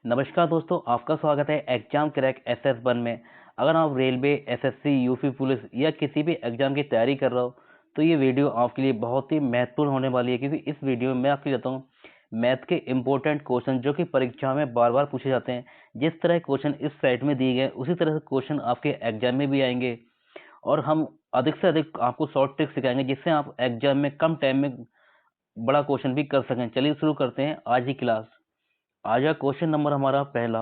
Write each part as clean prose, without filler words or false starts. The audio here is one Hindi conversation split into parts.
नमस्कार दोस्तों, आपका स्वागत है एग्जाम क्रैक SS1 में। अगर आप रेलवे, एसएससी, यूपी पुलिस या किसी भी एग्जाम की तैयारी कर रहे हो तो ये वीडियो आपके लिए बहुत ही महत्वपूर्ण होने वाली है, क्योंकि इस वीडियो में मैं आपको बताता हूँ मैथ के इंपॉर्टेंट क्वेश्चन जो कि परीक्षा में बार बार पूछे जाते हैं। जिस तरह क्वेश्चन इस साइट में दिए गए उसी तरह से क्वेश्चन आपके एग्जाम में भी आएंगे, और हम अधिक से अधिक आपको शॉर्ट ट्रिक सिखाएंगे जिससे आप एग्जाम में कम टाइम में बड़ा क्वेश्चन भी कर सकें। चलिए शुरू करते हैं आज की क्लास। आज का क्वेश्चन नंबर हमारा पहला,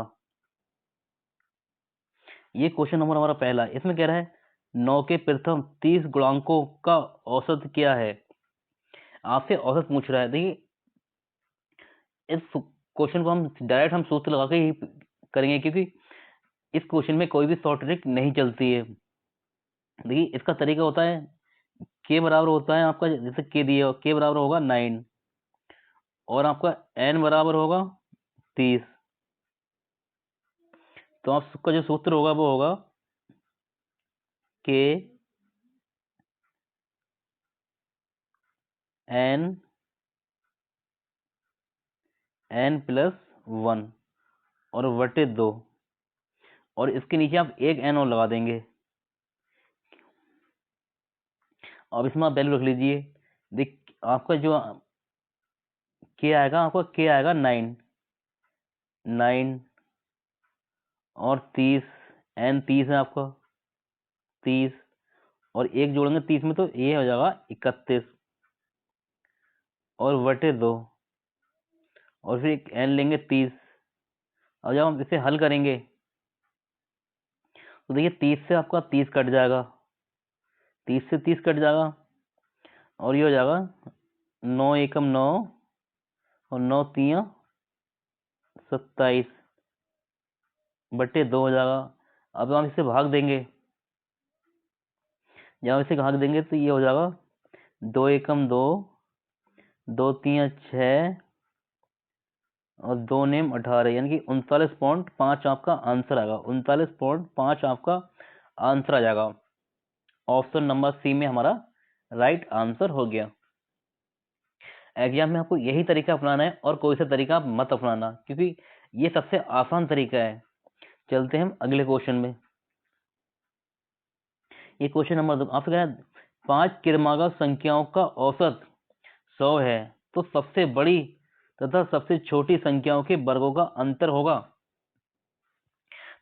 ये क्वेश्चन नंबर हमारा पहला, इसमें कह रहा है 9 के प्रथम 30 गुणांकों का औसत क्या है। आपसे औसत पूछ रहा है। देखिए, इस क्वेश्चन को हम डायरेक्ट सूत्र लगा के ही करेंगे, क्योंकि इस क्वेश्चन में कोई भी शॉर्ट ट्रिक नहीं चलती है। देखिए, इसका तरीका होता है के बराबर होता है आपका, जैसे के दिया के बराबर होगा 9 और आपका n बराबर होगा 30। तो आपका जो सूत्र होगा वो होगा के n प्लस 1 और बटे 2, और इसके नीचे आप एक n और लगा देंगे। अब इसमें आप वैल्यू रख लीजिए। देख, आपका जो के आएगा, आपका के आएगा 9 और 30, n 30 है आपका 30, और एक जोड़ेंगे 30 में तो ये हो जाएगा 31 और बटे 2, और फिर एक n लेंगे 30। अब जब हम इसे हल करेंगे तो देखिए 30 से आपका 30 कट जाएगा, 30 से 30 कट जाएगा, और ये हो जाएगा 9 एकम 9 और 9 तिया 27 बटे 2 हो जाएगा। अब हम इसे भाग देंगे, जब हम इसे भाग देंगे तो ये हो जाएगा 2 एकम 2, 2 तिया 6 और 2 नेम 18, यानी कि 39.5 आपका आंसर आएगा। 39.5 आपका आंसर आ जाएगा। ऑप्शन नंबर सी में हमारा राइट आंसर हो गया। एग्जाम में आपको यही तरीका अपनाना है और कोई सा तरीका आप मत अपनाना, क्योंकि ये सबसे आसान तरीका है। चलते हैं हम अगले क्वेश्चन में। ये क्वेश्चन नंबर 2 आपसे कह रहा है 5 क्रमागत संख्याओं का औसत 100 है, तो सबसे बड़ी तथा सबसे छोटी संख्याओं के वर्गों का अंतर होगा।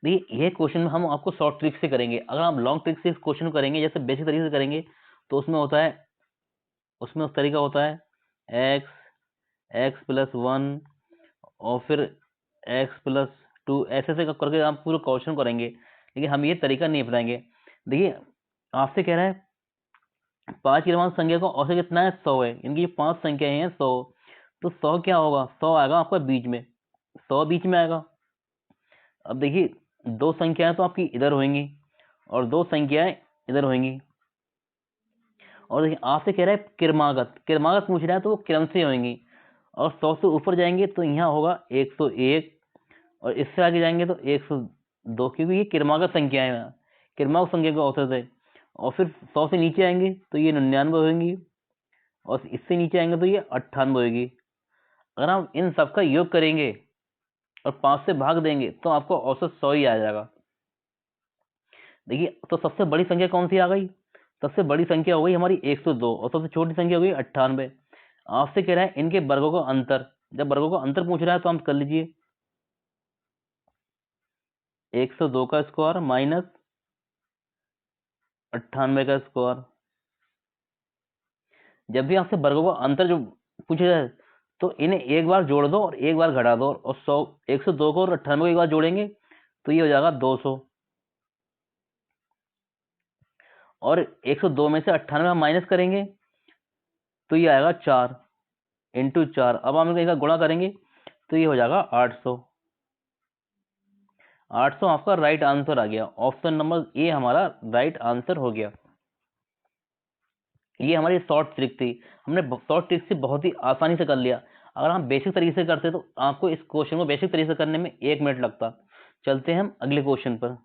देखिए, ये क्वेश्चन में हम आपको शॉर्ट ट्रिक से करेंगे। अगर आप लॉन्ग ट्रिक से इस क्वेश्चन को करेंगे, जैसे बेसिक तरीके से करेंगे, तो उसमें उस तरीका होता है x प्लस 1 और फिर x प्लस 2, ऐसे ऐसे करके आप पूरे क्वेश्चन करेंगे, लेकिन हम ये तरीका नहीं अपनाएंगे। देखिए, आपसे कह रहा है 5 क्रमांक संख्या का औसत कितना है, 100 है, इनकी 5 संख्याएं हैं 100, तो 100 क्या होगा, 100 आएगा आपका बीच में, 100 बीच में आएगा। अब देखिए, 2 संख्याएं तो आपकी इधर होंगी और 2 संख्याएं इधर होंगी, और देखिए आपसे कह रहा है क्रमागत पूछ रहा है, तो वो क्रम से होंगी, और 100 से ऊपर जाएंगे तो यहाँ होगा 101, और इससे आगे जाएंगे तो 102, क्योंकि ये क्रमागत संख्याएं हैं, क्रमागत संख्या का औसत है। और फिर 100 से नीचे आएंगे तो ये 99 होंगी, और इससे नीचे आएंगे तो ये 98 होगी। अगर हम इन सब का योग करेंगे और 5 से भाग देंगे तो आपको औसत 100 ही आ जाएगा। देखिए, तो सबसे बड़ी संख्या कौन सी आ गई, सबसे बड़ी संख्या हो गई हमारी 102, और सबसे छोटी संख्या हो गई 98। आपसे कह रहा है इनके वर्गों का अंतर। जब वर्गों का अंतर पूछ रहा है तो हम कर लीजिए 102 का स्क्वायर माइनस 98 का स्क्वायर। जब भी आपसे वर्गों का अंतर जो पूछा जाए तो इन्हें एक बार जोड़ दो और एक बार घटा दो, और 102 को और 98 को एक बार जोड़ेंगे तो ये हो जाएगा 200, और 102 में से 98 माइनस करेंगे तो ये आएगा 4 इंटू 4। अब हम इसका गुणा करेंगे तो ये हो जाएगा 800। 800 आपका राइट आंसर आ गया। ऑप्शन नंबर ए हमारा राइट आंसर हो गया। ये हमारी शॉर्ट ट्रिक थी, हमने शॉर्ट ट्रिक से बहुत ही आसानी से कर लिया। अगर हम बेसिक तरीके से करते तो आपको इस क्वेश्चन को बेसिक तरीके से करने में 1 मिनट लगता। चलते हैं हम अगले क्वेश्चन पर।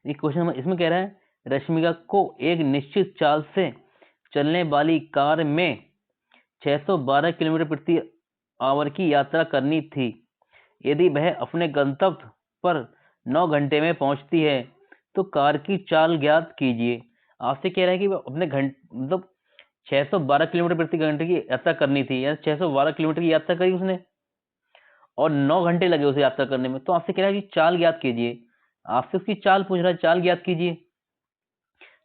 ये क्वेश्चन इसमें कह रहा है रश्मिका को एक निश्चित चाल से चलने वाली कार में 612 किलोमीटर प्रति आवर की यात्रा करनी थी। यदि वह अपने गंतव्य पर 9 घंटे में पहुंचती है तो कार की चाल ज्ञात कीजिए। आपसे कह रहा है कि वो अपने मतलब 612 किलोमीटर प्रति घंटे की यात्रा करनी थी, या 612 किलोमीटर की यात्रा करी उसने और 9 घंटे लगे उसे यात्रा करने में। तो आपसे कह रहा है कि चाल ज्ञात कीजिए, आपसे उसकी चाल पूछ रहा है, चाल ज्ञात कीजिए।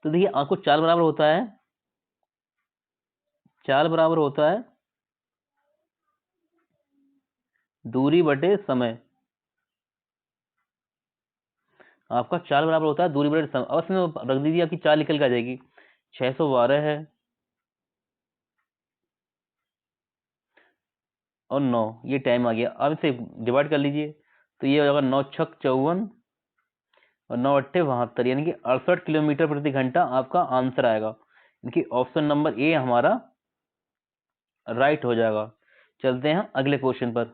तो देखिए आपको चाल बराबर होता है, चाल बराबर होता है दूरी बटे समय। आपका चाल बराबर होता है दूरी बटे समय। अब इसमें रख दीजिए, आपकी चाल निकल के आ जाएगी। 612 है और 9, ये टाइम आ गया। अब इसे डिवाइड कर लीजिए, तो ये हो जाएगा 9 छक 54 और 9 अट्ठे 72, यानी कि 68 किलोमीटर प्रति घंटा आपका आंसर आएगा। यानी कि ऑप्शन नंबर ए हमारा राइट हो जाएगा। चलते हैं अगले क्वेश्चन पर।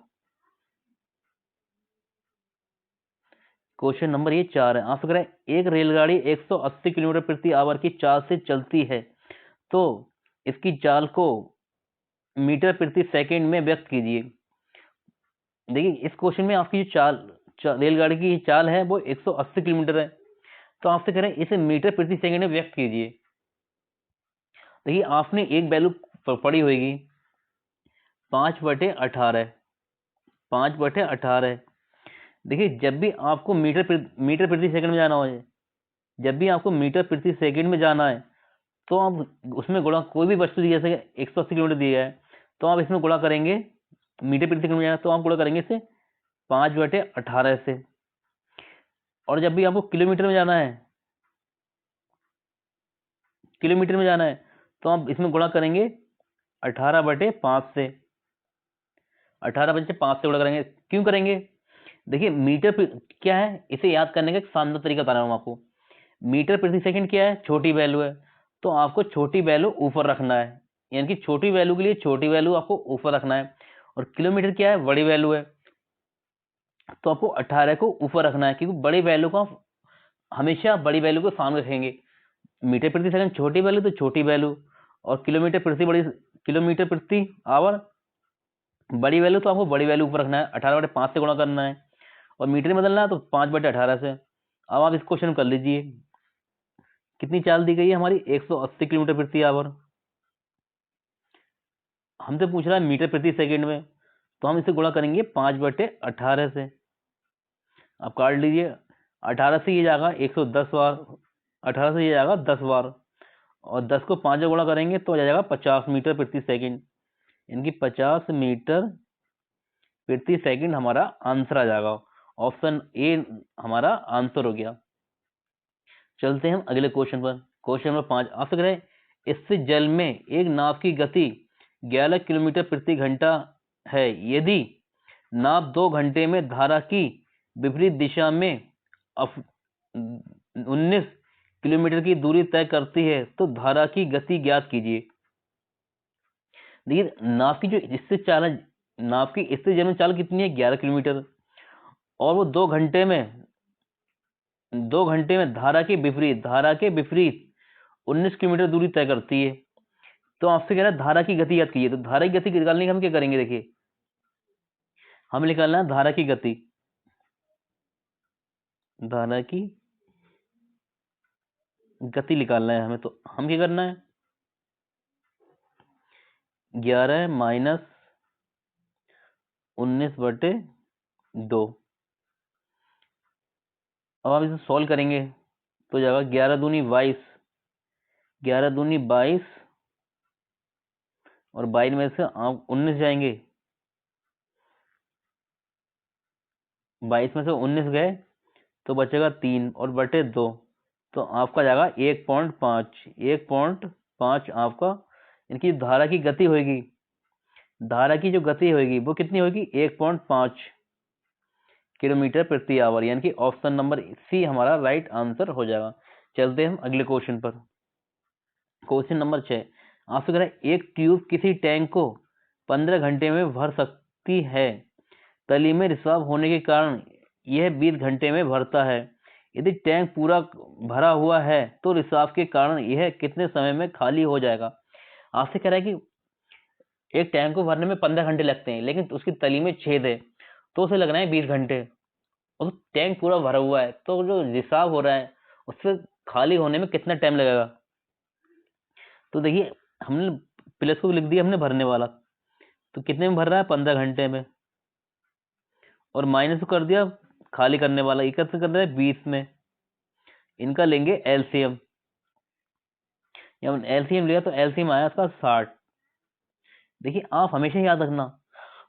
क्वेश्चन नंबर ये 4 है। आपसे कह रहा है एक रेलगाड़ी 180 किलोमीटर प्रति आवर की चाल से चलती है, तो इसकी चाल को मीटर प्रति सेकंड में व्यक्त कीजिए। देखिए इस क्वेश्चन में आपकी जो रेलगाड़ी की चाल है वो 180 किलोमीटर है, तो आपसे कह रहे हैं इसे मीटर प्रति सेकंड में व्यक्त कीजिए। देखिए आपने एक वैल्यू पढ़ी होगी 5/18, 5/18। देखिए जब भी आपको मीटर प्रति सेकंड में जाना हो, जब भी आपको मीटर प्रति सेकंड में जाना है, तो आप उसमें गुणा, कोई भी वस्तु दी जैसे 180 किलोमीटर दिया है, तो आप इसमें गुणा करेंगे, मीटर प्रति सेकंड में जाना तो आप गुणा करेंगे इसे 5/18 से। और जब भी आपको किलोमीटर में जाना है, किलोमीटर में जाना है, तो आप इसमें गुणा करेंगे 18/5 से, 18/5 से गुणा करेंगे। क्यों करेंगे? देखिए मीटर क्या है, इसे याद करने का एक शानदार तरीका बता रहा हूं आपको। मीटर प्रति सेकंड क्या है, छोटी वैल्यू है, तो आपको छोटी वैल्यू ऊपर रखना है, यानी कि छोटी वैल्यू के लिए छोटी वैल्यू आपको ऊपर रखना है। और किलोमीटर क्या है, बड़ी वैल्यू है, तो आपको 18 को ऊपर रखना है, क्योंकि बड़ी वैल्यू को आप हमेशा बड़ी वैल्यू को सामने रखेंगे। मीटर प्रति सेकंड छोटी वैल्यू तो छोटी वैल्यू, और किलोमीटर प्रति आवर बड़ी वैल्यू, तो आपको बड़ी वैल्यू ऊपर रखना है, 18/5 से गुणा करना है, और मीटर में बदलना है तो 5/18 से। अब आप इस क्वेश्चन कर लीजिए, कितनी चाल दी गई है हमारी, 180 किलोमीटर प्रति आवर। हमसे पूछ रहा है मीटर प्रति सेकंड में, तो हम इसे गुणा करेंगे 5/18 से। आप काट लीजिए, 18 से ये जाएगा 110 बार, 18 से ये जाएगा 10 बार, और 10 को 5 से गुणा करेंगे तो आ जाएगा 50 मीटर प्रति सेकंड, यानी कि 50 मीटर प्रति सेकंड हमारा आंसर आ जाएगा। ऑप्शन ए हमारा आंसर हो गया। चलते हैं हम अगले क्वेश्चन पर। क्वेश्चन नंबर 5 आपसे कह रहे हैं इससे जल में एक नाव की गति 11 किलोमीटर प्रति घंटा है। यदि नाव 2 घंटे में धारा की विपरीत दिशा में 19 किलोमीटर की दूरी तय करती है, तो धारा की गति ज्ञात कीजिए। देखिए नाव की जो इससे चाल है, नाव की इससे जल में चाल कितनी है, 11 किलोमीटर, और वो 2 घंटे में धारा के विपरीत 19 किलोमीटर दूरी तय करती है। तो आपसे कह रहा है धारा की गति याद कीजिए। तो धारा की गति निकालने का हम क्या करेंगे, देखिए हमें निकालना है धारा की गति, धारा की गति निकालना है हमें। तो हम क्या करना है, 11 माइनस 19/2। अब आप इसे सॉल्व करेंगे तो जाएगा 11 दूनी 22, 11 दूनी 22, और 22 में से आप 19 जाएंगे, 22 में से 19 गए तो बचेगा 3 और बटे 2, तो आपका जाएगा 1.5 आपका, इनकी धारा की गति होगी, धारा की जो गति होगी वो कितनी होगी, 1.5 किलोमीटर प्रति आवर, यानी कि ऑप्शन नंबर सी हमारा राइट आंसर हो जाएगा। चलते हैं हम अगले क्वेश्चन पर। क्वेश्चन नंबर 6 आपसे कह रहा है एक ट्यूब किसी टैंक को 15 घंटे में भर सकती है। तली में रिसाव होने के कारण यह 20 घंटे में भरता है। यदि टैंक पूरा भरा हुआ है तो रिसाव के कारण यह कितने समय में खाली हो जाएगा। आपसे कह रहा है कि एक टैंक को भरने में 15 घंटे लगते हैं, लेकिन उसकी तली में छेद है तो उसे लग रहे हैं 20 घंटे, और टैंक पूरा भरा हुआ है, तो जो रिसाव हो रहा है उससे खाली होने में कितना टाइम लगेगा। तो देखिए हमने प्लस को लिख दिया हमने भरने वाला, तो कितने में भर रहा है 15 घंटे में, और माइनस को कर दिया खाली करने वाला, ये कैसे कर रहा है 20 में। इनका लेंगे एलसीएम, जब एलसीएम लिया तो एलसीएम आया इसका 60। देखिए आप हमेशा याद रखना,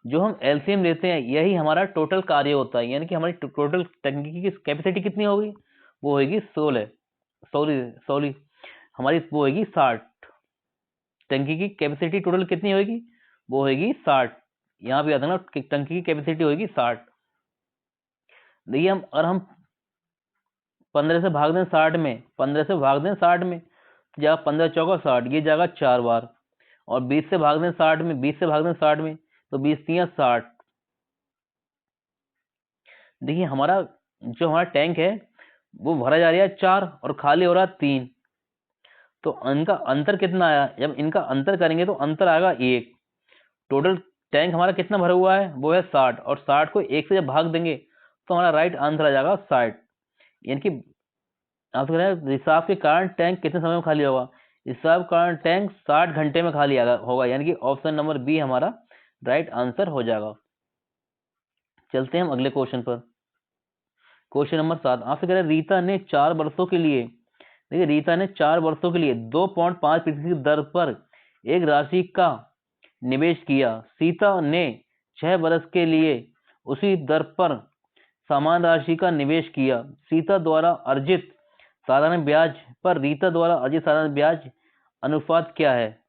जो हम एलसीएम लेते हैं यही हमारा टोटल कार्य होता है, यानी कि हमारी टोटल टंकी की कैपेसिटी कितनी होगी, वो होगी 16 सॉरी हमारी वो होगी 60। टंकी की कैपेसिटी टोटल कितनी होगी, वो होगी 60। यहाँ पे याद रखना टंकी की कैपेसिटी होगी 60। देखिए हम 15 से भाग दें 60 में, 15 से भाग दें 60 में, तो जाएगा 15 चौका 60, ये जाएगा 4 बार, और 20 से भाग दें 60 में, 20 से भाग दें 60 में, तो 20 तियां 60। देखिए हमारा जो हमारा टैंक है वो भरा जा रहा है 4 और खाली हो रहा है 3, तो इनका अंतर कितना आया, जब इनका अंतर करेंगे तो अंतर आएगा 1। टोटल टैंक हमारा कितना भरा हुआ है, वो है 60, और 60 को 1 से जब भाग देंगे तो हमारा राइट आंसर आ जाएगा 60। यानी कि आप कह रहे हैं रिसाव के कारण टैंक कितने समय में खाली होगा, रिसाव के कारण टैंक 60 घंटे में खाली होगा, यानी कि ऑप्शन नंबर बी हमारा राइट आंसर हो जाएगा। चलते हैं हम अगले क्वेश्चन पर। क्वेश्चन नंबर 7 आपसे कह रहे हैं रीता ने 4 वर्षों के लिए, देखिए रीता ने 4 वर्षों के लिए 2.5% दर पर एक राशि का निवेश किया। सीता ने 6 वर्ष के लिए उसी दर पर समान राशि का निवेश किया। सीता द्वारा अर्जित साधारण ब्याज पर रीता द्वारा अर्जित साधारण ब्याज अनुपात क्या है।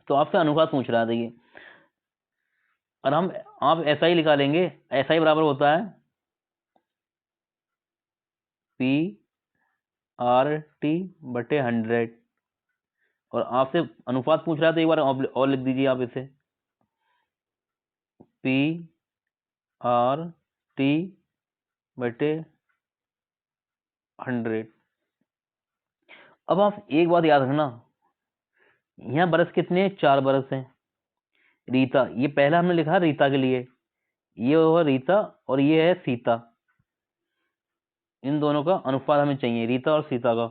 तो आपसे अनुपात पूछ रहा है। देखिए और आप ऐसा ही निकालेंगे, ऐसा ही बराबर होता है P/100, और आपसे अनुपात पूछ रहा है तो एक बार और लिख दीजिए आप इसे P/100। अब आप एक बात याद रखना, यहाँ बरस कितने हैं, 4 बरस हैं। रीता, ये पहला हमने लिखा रीता के लिए, ये होगा रीता और ये है सीता, इन दोनों का अनुपात हमें चाहिए, रीता और सीता का।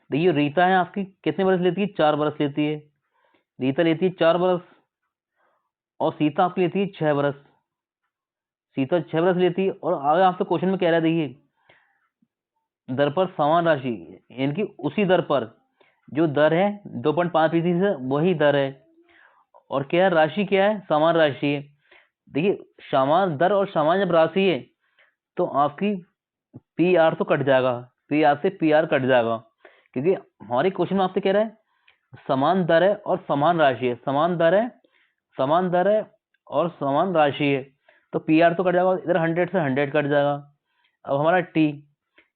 देखिए रीता है आपकी कितने बरस लेती है, 4 बरस लेती है। रीता लेती है 4 बरस और सीता आपकी लेती है 6 बरस। सीता 6 बरस लेती है, और आगे आपसे क्वेश्चन में कह रहा है देखिए दर पर समान राशि, यानी कि उसी दर पर, जो दर है 2.5% से वही दर है, और क्या है राशि, क्या है समान राशि है। देखिए समान दर और समान जब राशि है तो आपकी पी आर तो कट जाएगा, पी आर से पी आर कट जाएगा, क्योंकि हमारे क्वेश्चन में आपसे कह रहा है समान दर है और समान राशि है, समान दर है और समान राशि है, तो पी आर तो कट जाएगा, इधर 100 से 100 कट जाएगा। अब हमारा टी,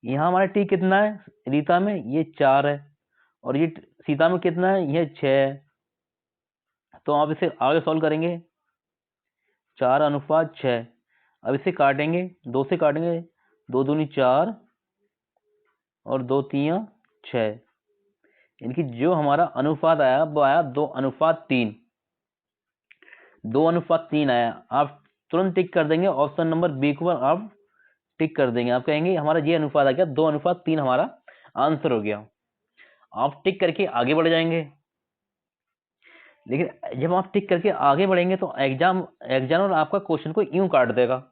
यहाँ हमारा टी कितना है रीता में, ये 4 है, और ये सीता में कितना है, ये 6 है। तो आप इसे आगे सॉल्व करेंगे 4/6। अब इसे काटेंगे, 2 से काटेंगे, 2 दूनी 4 और 2 तियां 6, इनकी जो हमारा अनुपात आया वो आया 2/3, 2/3 आया। आप तुरंत टिक कर देंगे ऑप्शन नंबर बी को, आप टिक कर देंगे, आप कहेंगे हमारा ये अनुपात आ गया 2/3 हमारा आंसर हो गया। आप टिक करके आगे बढ़ जाएंगे, लेकिन जब आप टिक करके आगे बढ़ेंगे तो एग्जामिनर आपका क्वेश्चन को यूं काट देगा।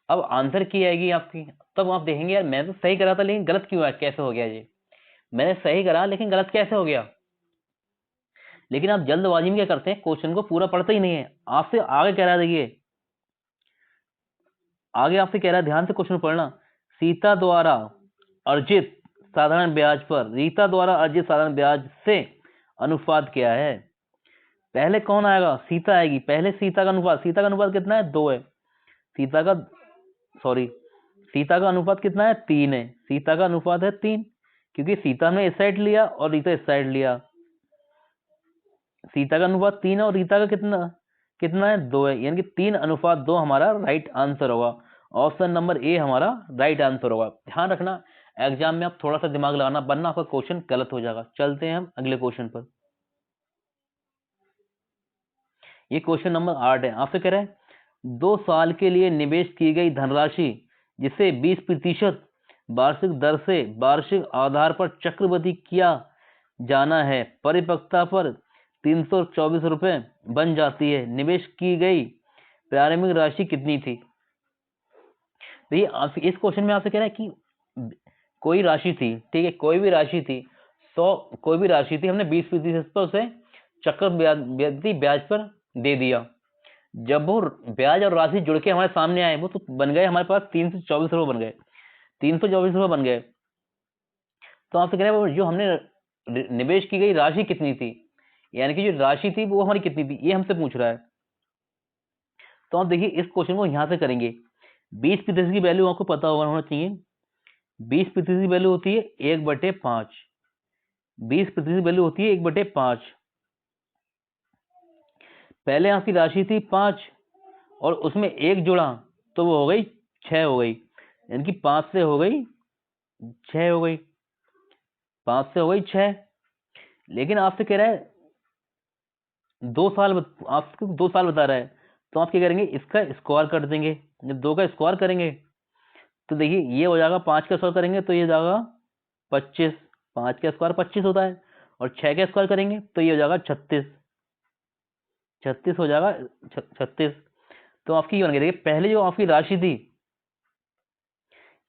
अब आंसर की आएगी आपकी, तब आप देखेंगे यार मैं तो सही करा था लेकिन गलत क्यों है, कैसे हो गया जी, मैंने सही करा लेकिन गलत कैसे हो गया। लेकिन आप जल्दबाजी में क्या करते हैं, क्वेश्चन को पूरा पढ़ते ही नहीं है, आपसे आगे कह रहा है, देखिए आगे आपसे कह रहा है, ध्यान से क्वेश्चन पढ़ना। सीता द्वारा अर्जित साधारण ब्याज पर रीता द्वारा अर्जित साधारण ब्याज से अनुपात क्या है। पहले कौन आएगा, सीता आएगी, पहले सीता का अनुपात, सीता का अनुपात कितना है 2 है, सीता का अनुपात कितना है 3 है, सीता का अनुपात है 3, क्योंकि सीता ने इस साइड लिया और रीता इस साइड लिया। सीता का अनुपात 3 है और रीता का कितना है 2 है, यानी कि 3/2 हमारा राइट आंसर होगा। ऑप्शन नंबर ए हमारा राइट आंसर होगा। ध्यान रखना एग्जाम में आप थोड़ा सा दिमाग लगाना, वरना आपका क्वेश्चन गलत हो जाएगा। चलते हैं हम अगले क्वेश्चन पर। ये क्वेश्चन नंबर 8 है। आपसे कह रहा है 2 साल के लिए निवेश की गई धनराशि जिसे 20% वार्षिक दर से वार्षिक आधार पर चक्रवृद्धि किया जाना है, परिपक्वता पर 324 रुपए बन जाती है। निवेश की गई प्रारंभिक राशि कितनी थी? देखिए आप इस क्वेश्चन में आपसे कह रहा है कि कोई राशि थी, ठीक है, कोई भी राशि थी, कोई भी राशि थी, हमने 20% पर उसे चक्रवृद्धि ब्याज पर दे दिया। जब वो ब्याज और राशि जुड़ के हमारे सामने आए, वो तो बन गए हमारे पास 324 रुपए बन गए, 324 रुपए बन गए। तो आपसे कह रहे हैं वो जो हमने निवेश की गई राशि कितनी थी, यानी कि जो राशि थी वो हमारी कितनी थी, ये हमसे पूछ रहा है। तो आप देखिए इस क्वेश्चन को यहां से करेंगे। 20% की वैल्यू आपको पता होना चाहिए। 20% की वैल्यू होती है 1/5। 20% की वैल्यू होती है 1/5। पहले आपकी राशि थी 5 और उसमें 1 जुड़ा तो वो हो गई 6 हो गई, यानी कि 5 से हो गई 6 हो गई, 5 से हो गई 6। लेकिन आपसे कह रहा है 2 साल, आपको 2 साल बता रहा है, तो आप क्या करेंगे, इसका स्क्वायर कर देंगे। जब 2 का स्क्वायर करेंगे तो देखिए ये हो जाएगा, 5 का स्क्वायर करेंगे तो ये हो जाएगा 25, 5 का स्क्वायर 25 होता है, और 6 का स्क्वायर करेंगे तो ये हो जाएगा 36, 36 हो जाएगा 36। तो आपकी ये बन गई। देखिए पहले जो आपकी राशि थी,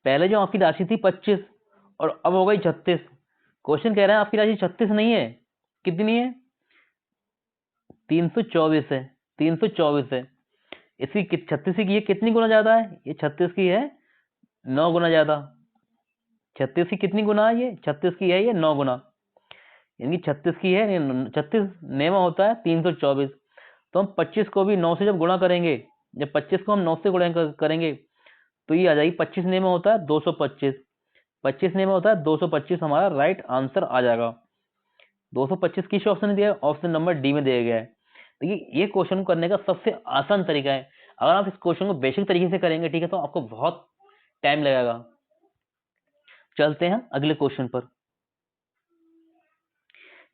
पहले जो आपकी राशि थी 25 और अब हो गई 36। क्वेश्चन कह रहा है आपकी राशि 36 नहीं है, कितनी है, 324 है, 324 है। इसकी 36 की ये कितनी गुना ज्यादा है, ये 36 की है 9 गुना ज्यादा। 36 की कितनी गुना है, ये 36 की है ये 9 गुना, यानी 36 की है 36 नेमा होता है 324। तो हम 25 को भी 9 से जब गुणा करेंगे, जब 25 को हम 9 से गुणा करेंगे तो ये आ जाएगी, 25 नेमा होता है 225, 25 नेमा होता है 225, हमारा राइट आंसर आ जाएगा। 225 किस ऑप्शन में दिया है, ऑप्शन नंबर डी में दिया गया है। देखिए ये क्वेश्चन करने का सबसे आसान तरीका है। अगर आप इस क्वेश्चन को बेसिक तरीके से करेंगे, ठीक है, तो आपको बहुत टाइम लगेगा। चलते हैं अगले क्वेश्चन पर।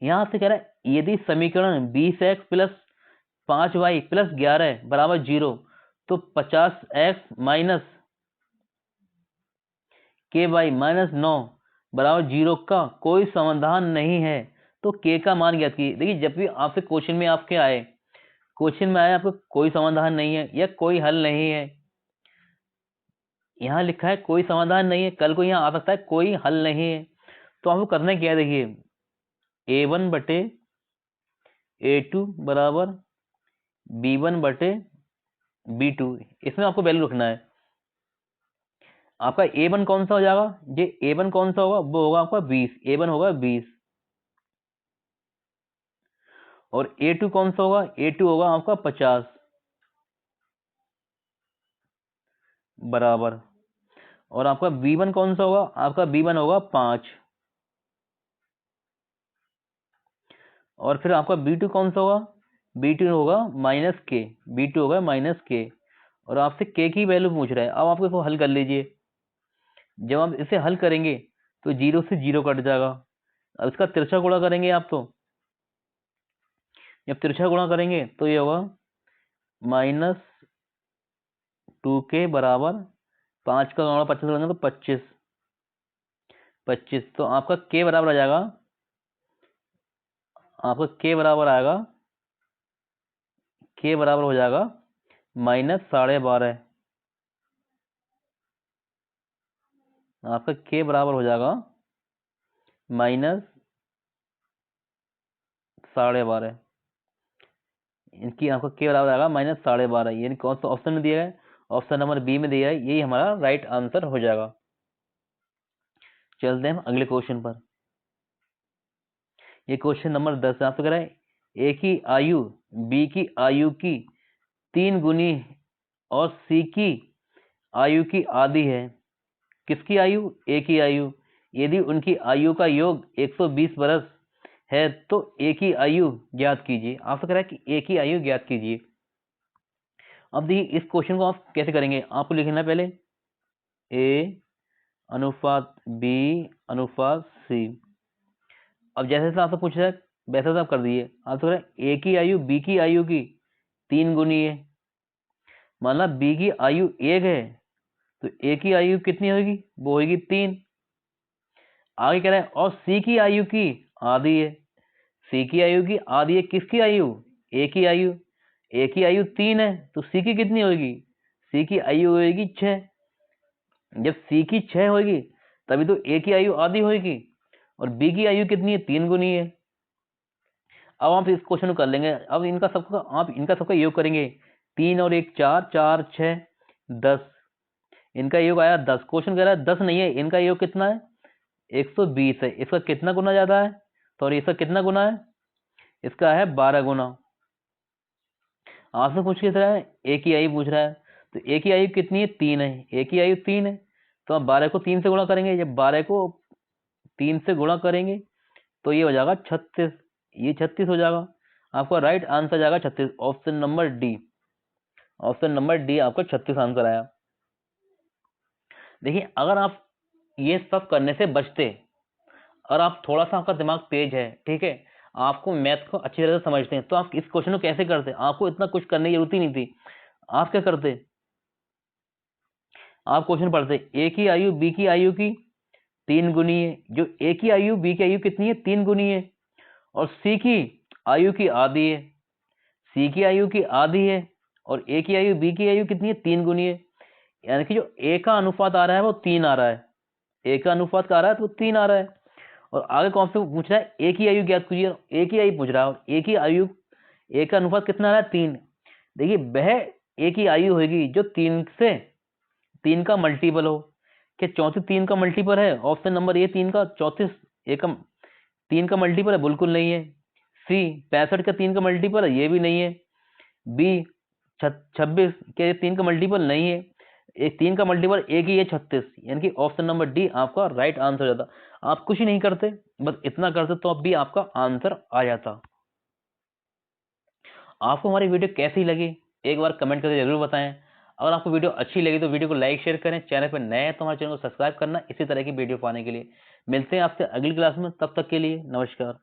यहां से कह रहा है यदि समीकरण 20x प्लस 5y प्लस 11 बराबर 0, तो 50x माइनस के वाई माइनस 9 बराबर 0 का कोई समाधान नहीं है, तो के का मान ज्ञात कीजिए। देखिए जब भी आपसे क्वेश्चन में आपके आए, क्वेश्चन में आया आपको कोई समाधान नहीं है या कोई हल नहीं है, यहाँ लिखा है कोई समाधान नहीं है, कल को यहाँ आ सकता है कोई हल नहीं है, तो आपको करना क्या है, देखिए a1 बटे a2 बराबर b1 बटे b2, इसमें आपको वैल्यू रखना है। आपका a1 कौन सा हो जाएगा, ये a1 कौन सा होगा, वो होगा आपका 20, a1 होगा 20, और a2 कौन सा होगा, a2 होगा आपका 50 बराबर, और आपका b1 कौन सा होगा, आपका b1 होगा 5, और फिर आपका b2 कौन सा होगा, b2 होगा माइनस के, b2 होगा माइनस के, और आपसे k की वैल्यू पूछ रहा है। अब आप इसको हल कर लीजिए। जब आप इसे हल करेंगे तो 0 से 0 कट जाएगा। अब इसका तिरछा गुणा करेंगे आप, तो जब तिरछा गुणा करेंगे तो ये होगा -2k बराबर 5 का गुणा 25 करेंगे तो 25, 25, तो आपका k बराबर आ जाएगा, आपका k बराबर आएगा, k बराबर हो जाएगा -12.5, आपका k बराबर हो जाएगा -12.5, इनकी आपका k बराबर आएगा -12.5, यानी कौन सा ऑप्शन में दिया है, ऑप्शन नंबर बी में दिया है, यही हमारा राइट आंसर हो जाएगा। चलते हैं हम अगले क्वेश्चन पर। ये क्वेश्चन नंबर 10 आपसे कह रहा है ए की आयु बी की आयु की 3 गुनी और सी की आयु की आधी है। किसकी आयु, ए की आयु। यदि उनकी आयु का योग 120 बरस है तो ए की आयु ज्ञात कीजिए। आपसे कह रहा है कि ए की आयु ज्ञात कीजिए। अब देखिए इस क्वेश्चन को आप कैसे करेंगे, आपको लिखना है पहले ए अनुपात बी अनुपात सी। अब जैसे से आपसे पूछ रहा है वैसे से आप कर दिए। आप तो ए की आयु बी की आयु की 3 गुनी है, मतलब बी की आयु 1 है तो ए की आयु कितनी होगी, वो होगी 3। आगे कह रहा है और सी की आयु की आधी है, सी की आयु की आधी है, किसकी आयु, ए की आयु। ए की आयु 3 है तो सी की कितनी होगी, सी की आयु होगी 6। जब सी की 6 होगी तभी तो ए की आयु आधी होगी, और बी की आयु कितनी है, 3 गुनी है। अब आप इस क्वेश्चन को कर लेंगे। अब इनका सबका योग करेंगे। 3 और 1 4, 4 6 10, इनका योग आया 10। क्वेश्चन कह रहा है 10 नहीं है, इनका योग कितना है, 120 है। इसका कितना गुना ज्यादा है, सॉरी इसका कितना गुना है, इसका है 12 गुना। आपसे पूछ रहा है ए की आयु पूछ रहा है, तो ए की आयु कितनी है, 3 है। ए की आयु 3 है तो आप 12 को 3 से गुणा करेंगे। जब 12 को 3 से गुणा करेंगे तो ये हो जाएगा 36, ये 36 हो जाएगा। आपका राइट आंसर जाएगा 36, option number D. Option number D आपका 36 आंसर आया। देखिए अगर आप ये सब करने से बचते, और आप थोड़ा सा आपका दिमाग तेज है, ठीक है, आपको मैथ को अच्छी तरह से समझते हैं, तो आप इस क्वेश्चन को कैसे करते, आपको इतना कुछ करने की जरूरत ही नहीं थी। आप क्या करते, आप क्वेश्चन पढ़ते, ए की आयु बी की आयु की 3 गुनी है। जो ए की आयु बी की आयु कितनी है, 3 गुनी है, और सी की आयु की आधी है, सी की आयु की आधी है, और ए की आयु बी की आयु कितनी है, 3 गुनी है। यानी कि जो ए का अनुपात आ रहा है वो 3 आ रहा है, ए का अनुपात का आ रहा है तो 3 आ रहा है। और आगे कौन से पूछ रहा है, ए की आयु ज्ञात कीजिए, ए की आयु पूछ रहा है, ए की आयु, ए का अनुपात कितना आ रहा है, 3। देखिए वह ए की आयु होगी जो 3 का मल्टीपल हो। क्या 34 3 का मल्टीपल है, ऑप्शन नंबर ए 3 का 34 एक 3 का मल्टीपल है, बिल्कुल नहीं है। सी 65 का 3 का मल्टीपल है, ये भी नहीं है। बी 26 के 3 का मल्टीपल नहीं है, एक 3 का मल्टीपल एक ही है 36, यानी कि ऑप्शन नंबर डी आपका राइट आंसर हो जाता। आप कुछ ही नहीं करते, बस इतना करते तो अब भी आपका आंसर आ जाता। आपको हमारी वीडियो कैसी लगी एक बार कमेंट करके जरूर बताएं। अगर आपको वीडियो अच्छी लगी तो वीडियो को लाइक शेयर करें, चैनल पर नए हैं तो हमारे चैनल को सब्सक्राइब करना इसी तरह की वीडियो पाने के लिए। मिलते हैं आपसे अगली क्लास में, तब तक के लिए नमस्कार।